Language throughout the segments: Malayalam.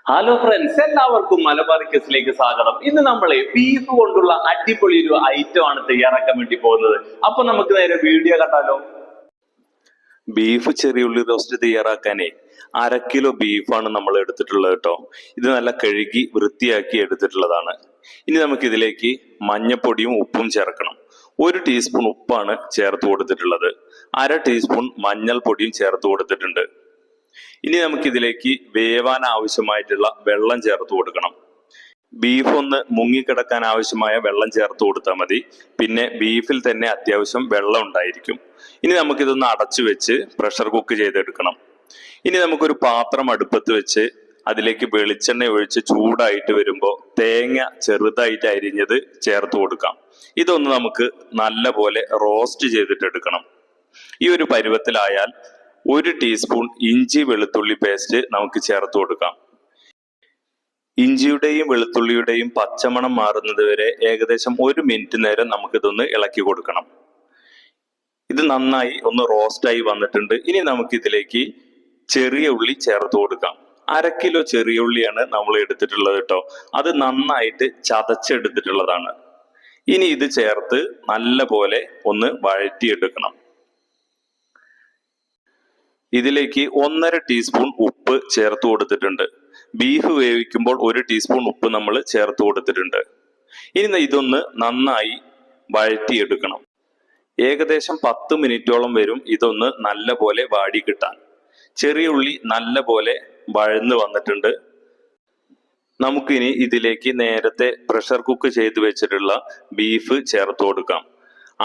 ഹലോ ഫ്രണ്ട്സ്, എല്ലാവർക്കും മലബാർ കിസിലേക്ക് സ്വാഗതം. ഇന്ന് നമ്മളെ ബീഫ് കൊണ്ടുള്ള അടിപൊളി ഒരു ഐറ്റം ആണ് തയ്യാറാക്കാൻ വേണ്ടി പോകുന്നത്. അപ്പൊ നമുക്ക് നേരെ വീഡിയോ കണ്ടാലോ. ബീഫ് ചെറിയുള്ളി റോസ്റ്റ് തയ്യാറാക്കാനേ 1/2 കിലോ ബീഫാണ് നമ്മൾ എടുത്തിട്ടുള്ളത് കേട്ടോ. ഇത് നല്ല കഴുകി വൃത്തിയാക്കി എടുത്തിട്ടുള്ളതാണ്. ഇനി നമുക്ക് ഇതിലേക്ക് മഞ്ഞപ്പൊടിയും ഉപ്പും ചേർക്കണം. 1 ടീസ്പൂൺ ഉപ്പാണ് ചേർത്ത് കൊടുത്തിട്ടുള്ളത്. 1/2 ടീസ്പൂൺ മഞ്ഞൾപ്പൊടിയും ചേർത്ത് കൊടുത്തിട്ടുണ്ട്. ഇനി നമുക്ക് ഇതിലേക്ക് വേവാൻ ആവശ്യമായിട്ടുള്ള വെള്ളം ചേർത്ത് കൊടുക്കണം. ബീഫ് ഒന്ന് മുങ്ങിക്കിടക്കാൻ ആവശ്യമായ വെള്ളം ചേർത്ത് കൊടുത്താൽ മതി. പിന്നെ ബീഫിൽ തന്നെ അത്യാവശ്യം വെള്ളം ഉണ്ടായിരിക്കും. ഇനി നമുക്കിതൊന്ന് അടച്ചു വെച്ച് പ്രഷർ കുക്ക് ചെയ്തെടുക്കണം. ഇനി നമുക്കൊരു പാത്രം അടുപ്പത്ത് വെച്ച് അതിലേക്ക് വെളിച്ചെണ്ണ ഒഴിച്ച് ചൂടായിട്ട് വരുമ്പോൾ തേങ്ങ ചെറുതായിട്ട് അരിഞ്ഞത് ചേർത്ത് കൊടുക്കാം. ഇതൊന്ന് നമുക്ക് നല്ല പോലെ റോസ്റ്റ് ചെയ്തിട്ടെടുക്കണം. ഈ ഒരു പരുവത്തിലായാൽ 1 ടീസ്പൂൺ ഇഞ്ചി വെളുത്തുള്ളി പേസ്റ്റ് നമുക്ക് ചേർത്ത് കൊടുക്കാം. ഇഞ്ചിയുടെയും വെളുത്തുള്ളിയുടെയും പച്ചമണം മാറുന്നത് വരെ ഏകദേശം 1 മിനിറ്റ് നേരം നമുക്കിതൊന്ന് ഇളക്കി കൊടുക്കണം. ഇത് നന്നായി ഒന്ന് റോസ്റ്റായി വന്നിട്ടുണ്ട്. ഇനി നമുക്ക് ഇതിലേക്ക് ചെറിയ ഉള്ളി ചേർത്ത് കൊടുക്കാം. 1/2 കിലോ ചെറിയ ഉള്ളിയാണ് നമ്മൾ എടുത്തിട്ടുള്ളത് കേട്ടോ. അത് നന്നായിട്ട് ചതച്ചെടുത്തിട്ടുള്ളതാണ്. ഇനി ഇത് ചേർത്ത് നല്ല പോലെ ഒന്ന് വഴറ്റിയെടുക്കണം. ഇതിലേക്ക് 1/2 ടീസ്പൂൺ ഉപ്പ് ചേർത്ത് കൊടുത്തിട്ടുണ്ട്. ബീഫ് വേവിക്കുമ്പോൾ 1 ടീസ്പൂൺ ഉപ്പ് നമ്മൾ ചേർത്ത് കൊടുത്തിട്ടുണ്ട്. ഇനി ഇതൊന്ന് നന്നായി വഴറ്റിയെടുക്കണം. ഏകദേശം 10 മിനിറ്റോളം വരും ഇതൊന്ന് നല്ല പോലെ വാടി കിട്ടാൻ. ചെറിയ ഉള്ളി നല്ല പോലെ വഴന്ന് വന്നിട്ടുണ്ട്. നമുക്കിനി ഇതിലേക്ക് നേരത്തെ പ്രഷർ കുക്ക് ചെയ്ത് വെച്ചിട്ടുള്ള ബീഫ് ചേർത്ത് കൊടുക്കാം.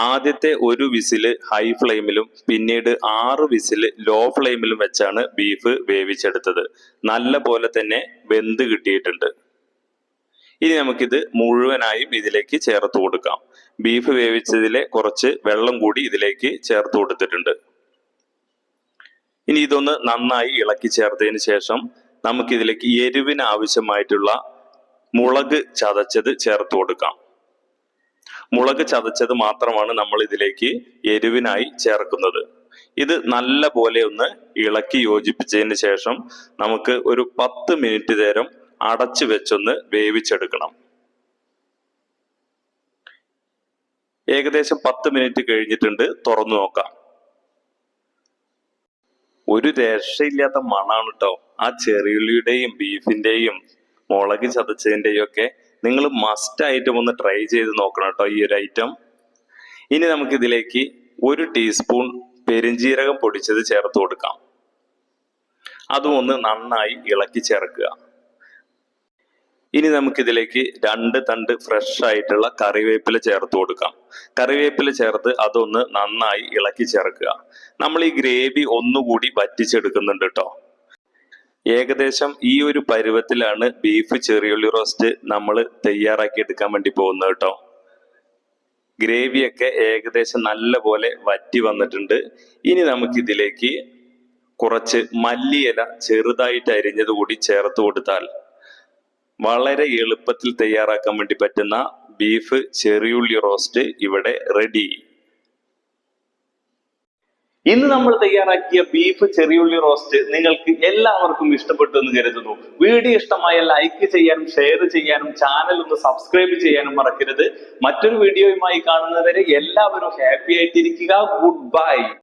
ആദ്യത്തെ 1 വിസില് ഹൈ ഫ്ലെയിമിലും പിന്നീട് 6 വിസില് ലോ ഫ്ലെയിമിലും വെച്ചാണ് ബീഫ് വേവിച്ചെടുത്തത്. നല്ല പോലെ തന്നെ വെന്ത് കിട്ടിയിട്ടുണ്ട്. ഇനി നമുക്കിത് മുഴുവനായും ഇതിലേക്ക് ചേർത്ത് കൊടുക്കാം. ബീഫ് വേവിച്ചതിലെ കുറച്ച് വെള്ളം കൂടി ഇതിലേക്ക് ചേർത്ത് കൊടുത്തിട്ടുണ്ട്. ഇനി ഇതൊന്ന് നന്നായി ഇളക്കി ചേർത്തതിന് ശേഷം നമുക്കിതിലേക്ക് എരിവിന് ആവശ്യമായിട്ടുള്ള മുളക് ചതച്ചത് ചേർത്ത് കൊടുക്കാം. മുളക് ചതച്ചത് മാത്രമാണ് നമ്മൾ ഇതിലേക്ക് എരിവിനായി ചേർക്കുന്നത്. ഇത് നല്ല പോലെ ഒന്ന് ഇളക്കി യോജിപ്പിച്ചതിന് ശേഷം നമുക്ക് ഒരു 10 മിനിറ്റ് നേരം അടച്ചു വെച്ചൊന്ന് വേവിച്ചെടുക്കണം. ഏകദേശം 10 മിനിറ്റ് കഴിഞ്ഞിട്ടുണ്ട്. തുറന്നു നോക്കാം. ഒരു രക്ഷയില്ലാത്ത മണാണ് കേട്ടോ. ആ ചെറിയുള്ളിയുടെയും ബീഫിന്റെയും മുളക് ചതച്ചതിന്റെയും ഒക്കെ നിങ്ങൾ മസ്റ്റ് ആയിട്ടും ഒന്ന് ട്രൈ ചെയ്ത് നോക്കണം കേട്ടോ ഈ ഒരു ഐറ്റം. ഇനി നമുക്ക് ഇതിലേക്ക് 1 ടീസ്പൂൺ പെരുംജീരകം പൊടിച്ചത് ചേർത്ത് കൊടുക്കാം. അതും ഒന്ന് നന്നായി ഇളക്കി ചേർക്കുക. ഇനി നമുക്കിതിലേക്ക് 2 തണ്ട് ഫ്രഷ് ആയിട്ടുള്ള കറിവേപ്പില ചേർത്ത് കൊടുക്കാം. കറിവേപ്പില ചേർത്ത് അതൊന്ന് നന്നായി ഇളക്കി ചേർക്കുക. നമ്മൾ ഈ ഗ്രേവി ഒന്നുകൂടി വറ്റിച്ചെടുക്കുന്നുണ്ട് കേട്ടോ. ഏകദേശം ഈ ഒരു പരുവത്തിലാണ് ബീഫ് ചെറിയുള്ളി റോസ്റ്റ് നമ്മൾ തയ്യാറാക്കി എടുക്കാൻ വേണ്ടി പോകുന്നത് കേട്ടോ. ഗ്രേവിയൊക്കെ ഏകദേശം നല്ല പോലെ വറ്റി വന്നിട്ടുണ്ട്. ഇനി നമുക്കിതിലേക്ക് കുറച്ച് മല്ലിയില ചെറുതായിട്ട് അരിഞ്ഞത് കൂടി ചേർത്ത് കൊടുത്താൽ വളരെ എളുപ്പത്തിൽ തയ്യാറാക്കാൻ വേണ്ടി പറ്റുന്ന ബീഫ് ചെറിയുള്ളി റോസ്റ്റ് ഇവിടെ റെഡി. ഇന്ന് നമ്മൾ തയ്യാറാക്കിയ ബീഫ് ചെറിയുള്ളി റോസ്റ്റ് നിങ്ങൾക്ക് എല്ലാവർക്കും ഇഷ്ടപ്പെട്ടു എന്ന് കരുതുന്നു. വീഡിയോ ഇഷ്ടമായ ലൈക്ക് ചെയ്യാനും ഷെയർ ചെയ്യാനും ചാനൽ ഒന്ന് സബ്സ്ക്രൈബ് ചെയ്യാനും മറക്കരുത്. മറ്റൊരു വീഡിയോയുമായി കാണുന്നതുവരെ എല്ലാവരും ഹാപ്പി ആയിട്ടിരിക്കുക. Good bye.